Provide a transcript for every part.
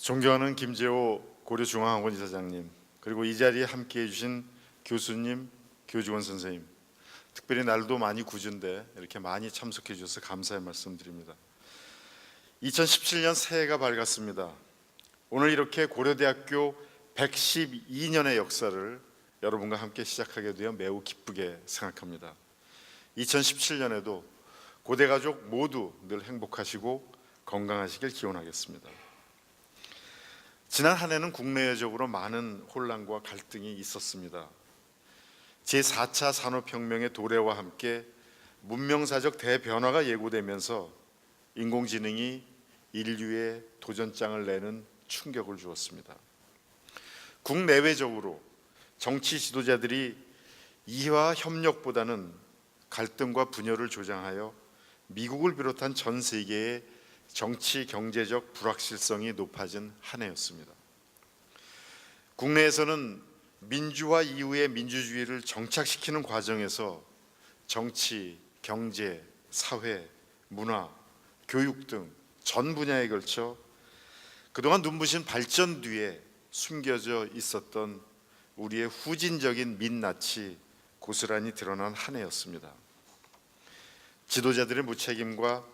존경하는 김재호 고려중앙학원 이사장님, 그리고 이 자리에 함께해 주신 교수님, 교직원 선생님, 특별히 날도 많이 궂은데 이렇게 많이 참석해 주셔서 감사의 말씀드립니다. 2017년 새해가 밝았습니다. 오늘 이렇게 고려대학교 112년의 역사를 여러분과 함께 시작하게 되어 매우 기쁘게 생각합니다. 2017년에도 고대 가족 모두 늘 행복하시고 건강하시길 기원하겠습니다. 지난 한 해는 국내외적으로 많은 혼란과 갈등이 있었습니다. 제4차 산업혁명의 도래와 함께 문명사적 대변화가 예고되면서 인공지능이 인류의 도전장을 내는 충격을 주었습니다. 국내외적으로 정치 지도자들이 이해와 협력보다는 갈등과 분열을 조장하여 미국을 비롯한 전 세계의 정치 경제적 불확실성이 높아진 한 해였습니다. 국내에서는 민주화 이후의 민주주의를 정착시키는 과정에서 정치, 경제, 사회, 문화, 교육 등 전 분야에 걸쳐 그동안 눈부신 발전 뒤에 숨겨져 있었던 우리의 후진적인 민낯이 고스란히 드러난 한 해였습니다. 지도자들의 무책임과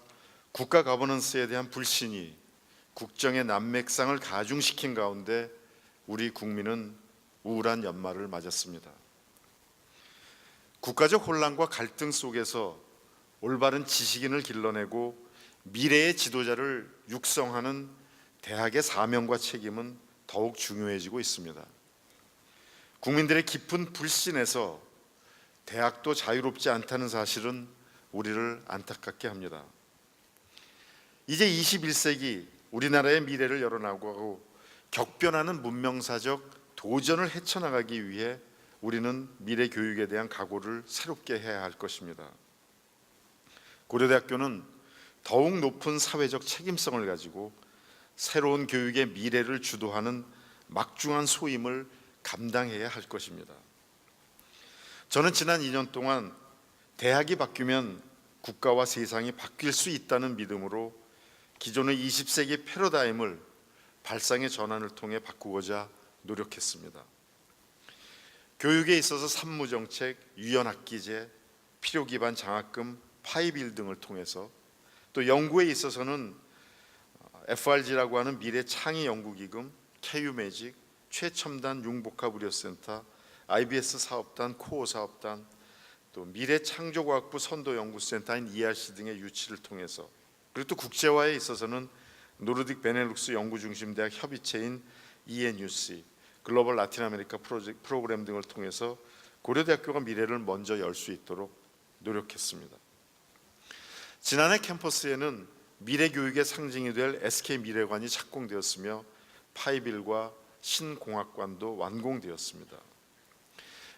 국가 거버넌스에 대한 불신이 국정의 난맥상을 가중시킨 가운데 우리 국민은 우울한 연말을 맞았습니다. 국가적 혼란과 갈등 속에서 올바른 지식인을 길러내고 미래의 지도자를 육성하는 대학의 사명과 책임은 더욱 중요해지고 있습니다. 국민들의 깊은 불신에서 대학도 자유롭지 않다는 사실은 우리를 안타깝게 합니다. 이제 21세기 우리나라의 미래를 열어나가고 격변하는 문명사적 도전을 헤쳐나가기 위해 우리는 미래 교육에 대한 각오를 새롭게 해야 할 것입니다. 고려대학교는 더욱 높은 사회적 책임성을 가지고 새로운 교육의 미래를 주도하는 막중한 소임을 감당해야 할 것입니다. 저는 지난 2년 동안 대학이 바뀌면 국가와 세상이 바뀔 수 있다는 믿음으로 기존의 20세기 패러다임을 발상의 전환을 통해 바꾸고자 노력했습니다. 교육에 있어서 산무정책, 유연학기제, 필요기반 장학금, 파이빌 등을 통해서 또 연구에 있어서는 FRG라고 하는 미래창의연구기금, KU매직, 최첨단 융복합의료센터, IBS 사업단, 코어 사업단, 또 미래창조과학부 선도연구센터인 ERC 등의 유치를 통해서 그리고 또 국제화에 있어서는 노르딕 베넬룩스 연구중심대학 협의체인 ENUC, 글로벌 라틴 아메리카 프로그램 등을 통해서 고려대학교가 미래를 먼저 열 수 있도록 노력했습니다. 지난해 캠퍼스에는 미래교육의 상징이 될 SK미래관이 착공되었으며 파이빌과 신공학관도 완공되었습니다.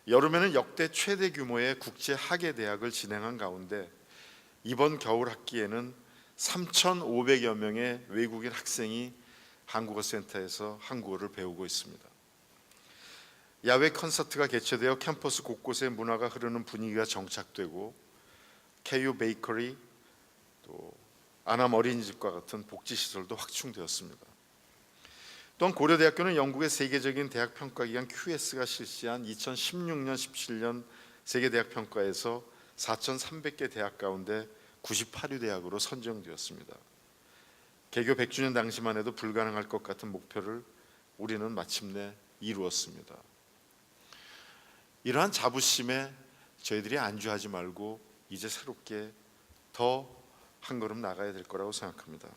여름에는 역대 최대 규모의 국제 학예대학을 진행한 가운데 이번 겨울 학기에는 3,500여 명의 외국인 학생이 한국어센터에서 한국어를 배우고 있습니다. 야외 콘서트가 개최되어 캠퍼스 곳곳에 문화가 흐르는 분위기가 정착되고 KU 베이커리, 또 아남 어린이집과 같은 복지시설도 확충되었습니다. 또한 고려대학교는 영국의 세계적인 대학평가기관 QS가 실시한 2016년, 17년 세계대학평가에서 4,300개 대학 가운데 98위 대학으로 선정되었습니다. 개교 100주년 당시만 해도 불가능할 것 같은 목표를 우리는 마침내 이루었습니다. 이러한 자부심에 저희들이 안주하지 말고 이제 새롭게 더 한 걸음 나가야 될 거라고 생각합니다.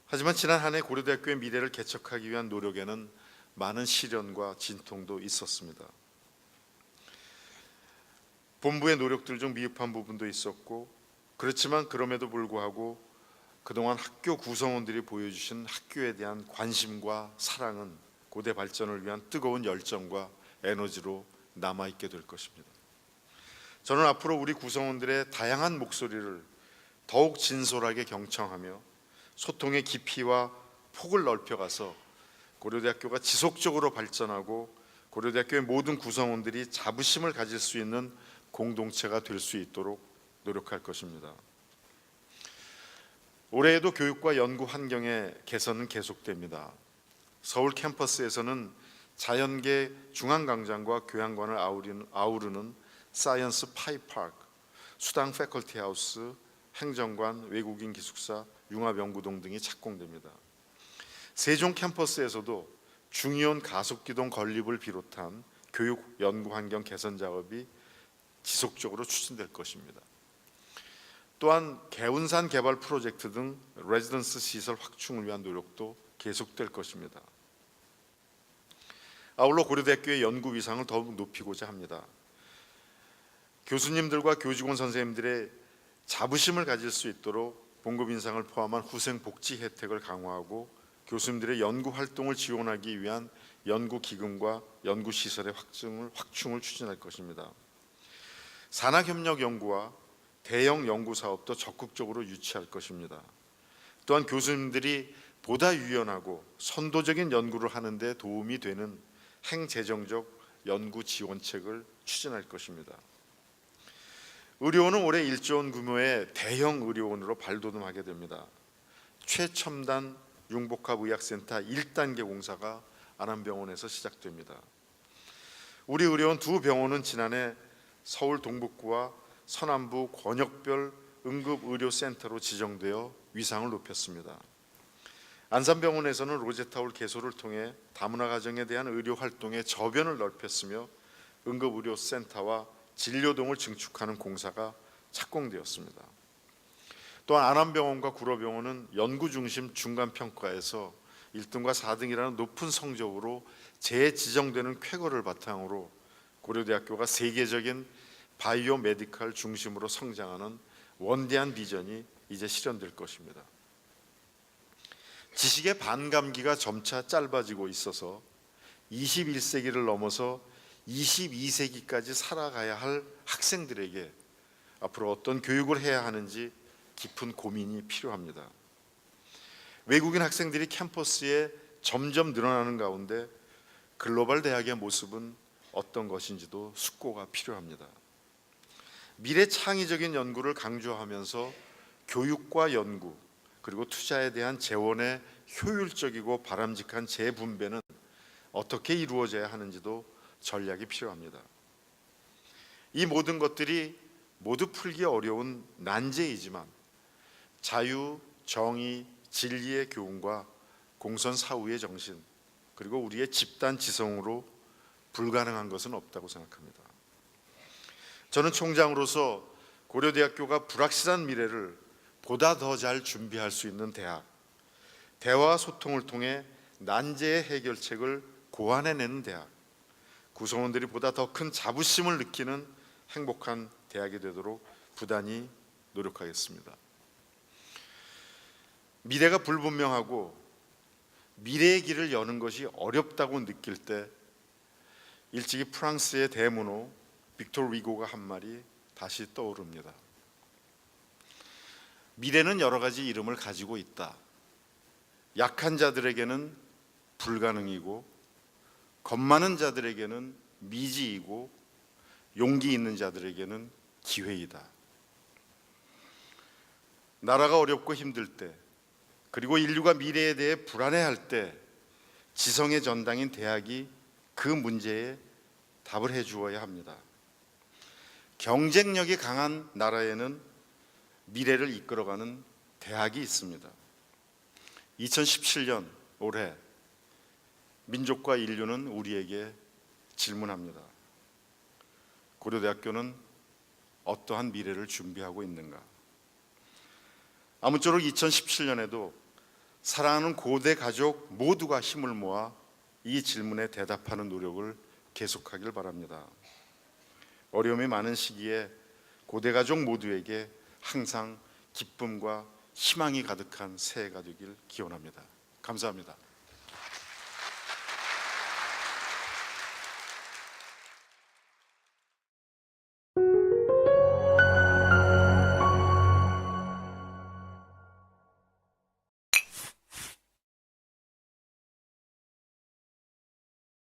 하지만 지난 한 해 고려대학교의 미래를 개척하기 위한 노력에는 많은 시련과 진통도 있었습니다. 본부의 노력들 중 미흡한 부분도 있었고, 그렇지만 그럼에도 불구하고 그동안 학교 구성원들이 보여주신 학교에 대한 관심과 사랑은 고대 발전을 위한 뜨거운 열정과 에너지로 남아있게 될 것입니다. 저는 앞으로 우리 구성원들의 다양한 목소리를 더욱 진솔하게 경청하며 소통의 깊이와 폭을 넓혀가서 고려대학교가 지속적으로 발전하고 고려대학교의 모든 구성원들이 자부심을 가질 수 있는 공동체가 될 수 있도록 노력할 것입니다. 올해에도 교육과 연구 환경의 개선은 계속됩니다. 서울 캠퍼스에서는 자연계 중앙광장과 교양관을 아우르는 사이언스 파이파크, 수당 패컬티 하우스, 행정관, 외국인 기숙사, 융합연구동 등이 착공됩니다. 세종 캠퍼스에서도 중이온 가속기동 건립을 비롯한 교육 연구 환경 개선 작업이 지속적으로 추진될 것입니다. 또한 개운산 개발 프로젝트 등 레지던스 시설 확충을 위한 노력도 계속될 것입니다. 아울러 고려대학교의 연구 위상을 더욱 높이고자 합니다. 교수님들과 교직원 선생님들의 자부심을 가질 수 있도록 봉급 인상을 포함한 후생 복지 혜택을 강화하고 교수님들의 연구 활동을 지원하기 위한 연구 기금과 연구 시설의 확충을 추진할 것입니다. 산학협력 연구와 대형 연구 사업도 적극적으로 유치할 것입니다. 또한 교수님들이 보다 유연하고 선도적인 연구를 하는 데 도움이 되는 행재정적 연구 지원책을 추진할 것입니다. 의료원은 올해 1조 원 규모의 대형 의료원으로 발돋움하게 됩니다. 최첨단 융복합의학센터 1단계 공사가 안암병원에서 시작됩니다. 우리 의료원 두 병원은 지난해 서울 동북구와 서남부 권역별 응급의료센터로 지정되어 위상을 높였습니다. 안산병원에서는 로제타울 개소를 통해 다문화 가정에 대한 의료 활동의 저변을 넓혔으며 응급의료센터와 진료동을 증축하는 공사가 착공되었습니다. 또한 안암병원과 구로병원은 연구중심 중간평가에서 1등과 4등이라는 높은 성적으로 재지정되는 쾌거를 바탕으로 고려대학교가 세계적인 바이오 메디컬 중심으로 성장하는 원대한 비전이 이제 실현될 것입니다. 지식의 반감기가 점차 짧아지고 있어서 21세기를 넘어서 22세기까지 살아가야 할 학생들에게 앞으로 어떤 교육을 해야 하는지 깊은 고민이 필요합니다. 외국인 학생들이 캠퍼스에 점점 늘어나는 가운데 글로벌 대학의 모습은 어떤 것인지도 숙고가 필요합니다. 미래 창의적인 연구를 강조하면서 교육과 연구 그리고 투자에 대한 재원의 효율적이고 바람직한 재분배는 어떻게 이루어져야 하는지도 전략이 필요합니다. 이 모든 것들이 모두 풀기 어려운 난제이지만 자유, 정의, 진리의 교훈과 공선 사후의 정신 그리고 우리의 집단 지성으로 불가능한 것은 없다고 생각합니다. 저는 총장으로서 고려대학교가 불확실한 미래를 보다 더 잘 준비할 수 있는 대학, 대화와 소통을 통해 난제의 해결책을 고안해내는 대학, 구성원들이 보다 더 큰 자부심을 느끼는 행복한 대학이 되도록 부단히 노력하겠습니다. 미래가 불분명하고 미래의 길을 여는 것이 어렵다고 느낄 때 일찍이 프랑스의 대문호 빅토르 위고가 한 말이 다시 떠오릅니다. 미래는 여러 가지 이름을 가지고 있다. 약한 자들에게는 불가능이고 겁 많은 자들에게는 미지이고 용기 있는 자들에게는 기회이다. 나라가 어렵고 힘들 때 그리고 인류가 미래에 대해 불안해할 때 지성의 전당인 대학이 그 문제에 답을 해주어야 합니다. 경쟁력이 강한 나라에는 미래를 이끌어가는 대학이 있습니다. 2017년 올해 민족과 인류는 우리에게 질문합니다. 고려대학교는 어떠한 미래를 준비하고 있는가? 아무쪼록 2017년에도 사랑하는 고대 가족 모두가 힘을 모아 이 질문에 대답하는 노력을 계속하길 바랍니다. 어려움이 많은 시기에 고대 가족 모두에게 항상 기쁨과 희망이 가득한 새해가 되길 기원합니다. 감사합니다.